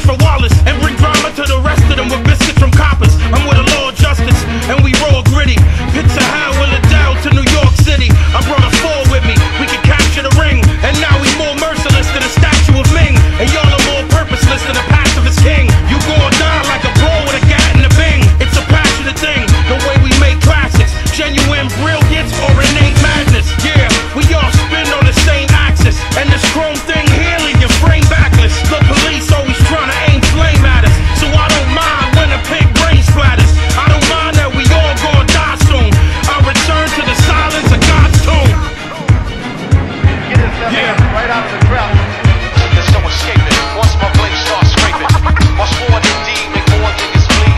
for Wallace and bring drama to the rest of them with biscuits from coppers. I'm with a law of justice and we roll gritty. Pits of how will it down to New York City. I brought a four with me, we can capture the ring. And now we more merciless than the statue of Ming. And y'all are more purposeless than a pacifist king. You gon' die like a bro with a gat and a bing. It's a passionate thing, the way we make classics. Genuine brilliance or innate madness. Yeah, we all spin on the same axis. And this chrome thing here leave your frame backless. The police always trying to aim flame at us. So I don't mind when a pig brain splatters. I don't mind that we all gon' die soon. I'll return to the silence of God's tomb. Yeah, right out of the crowd. There's no escaping. Once my blade starts scraping, my sword indeed make more niggas bleed.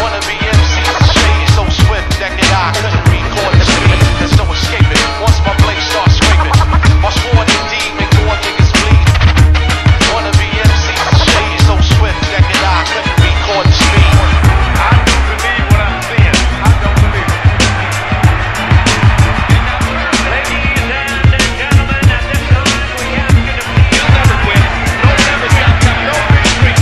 Wanna be MC's shade so swift that I couldn't record the speed. There's no escaping. Once my blade starts scraping, my sword indeed make more niggas bleed. Wanna be MC's shade so swift that I couldn't record the speed. I do believe what I'm seeing. I don't believe it. Ladies and gentlemen, at this time we ask you to please. You'll never quit. No never stop. No retreat.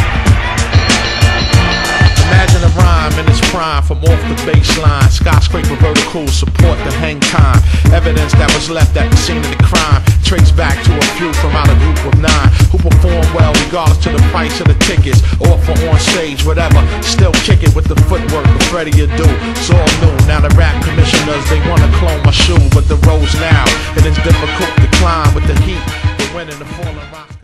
Imagine a rhyme in its prime from off the baseline. Skyscraper vertical support the hang time. Evidence that was left at the scene of the crime. Trace back to a few from out a group of 9 who perform well regardless to the price of the tickets. Or for on stage, whatever. Still kick it with the footwork of Freddie Adu. It's all new. Now the rap commissioners, they wanna clone my shoe. But the road's now, and it's difficult to climb with the heat. The wind and the falling rocks.